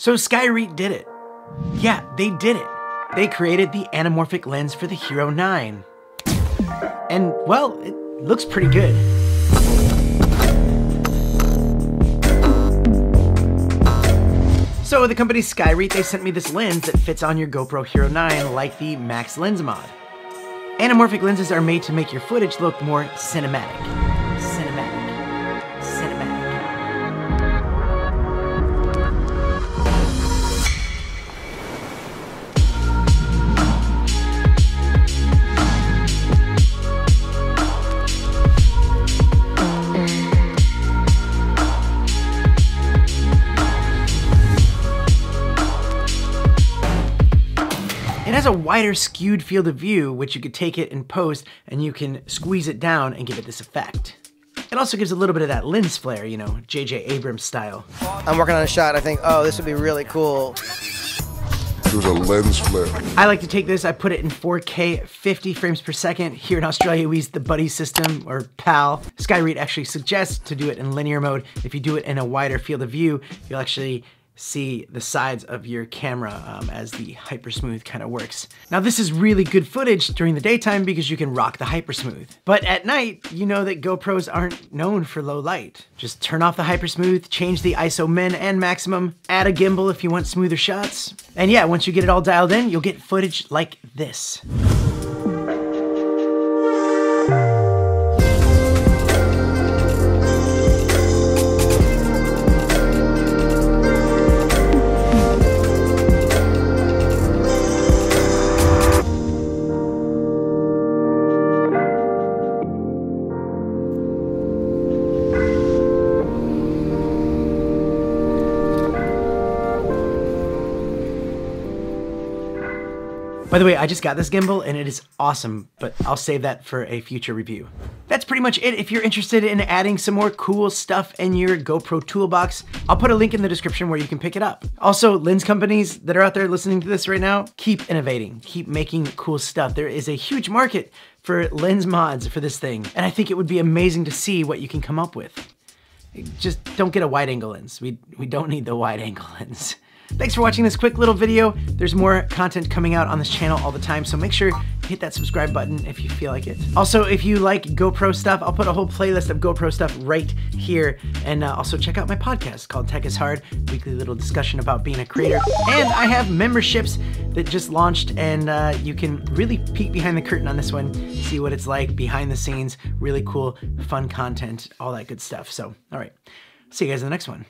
So Skyreet did it. Yeah, they did it. They created the anamorphic lens for the Hero 9. And, well, it looks pretty good. So the company Skyreet, they sent me this lens that fits on your GoPro Hero 9 like the Max Lens Mod. Anamorphic lenses are made to make your footage look more cinematic. It has a wider skewed field of view, which you could take it in post and you can squeeze it down and give it this effect. It also gives a little bit of that lens flare, you know, J.J. Abrams style. I'm working on a shot, I think, oh, this would be really cool. There's a lens flare. I like to take this, I put it in 4K 50 frames per second. Here in Australia, we use the Buddy system, or PAL. Skyreet actually suggests to do it in linear mode. If you do it in a wider field of view, you'll actually see the sides of your camera as the hypersmooth kind of works. Now this is really good footage during the daytime because you can rock the hypersmooth. But at night, you know that GoPros aren't known for low light. Just turn off the hypersmooth, change the ISO min and maximum, add a gimbal if you want smoother shots. And yeah, once you get it all dialed in, you'll get footage like this. By the way, I just got this gimbal and it is awesome, but I'll save that for a future review. That's pretty much it. If you're interested in adding some more cool stuff in your GoPro toolbox, I'll put a link in the description where you can pick it up. Also, lens companies that are out there listening to this right now, keep innovating, keep making cool stuff. There is a huge market for lens mods for this thing, and I think it would be amazing to see what you can come up with. Just don't get a wide angle lens. We don't need the wide angle lens. Thanks for watching this quick little video. There's more content coming out on this channel all the time, so make sure to hit that subscribe button if you feel like it. Also, if you like GoPro stuff, I'll put a whole playlist of GoPro stuff right here. And also check out my podcast called Tech is Hard, weekly little discussion about being a creator. And I have memberships that just launched, and you can really peek behind the curtain on this one, see what it's like behind the scenes, really cool, fun content, all that good stuff. So, all right, see you guys in the next one.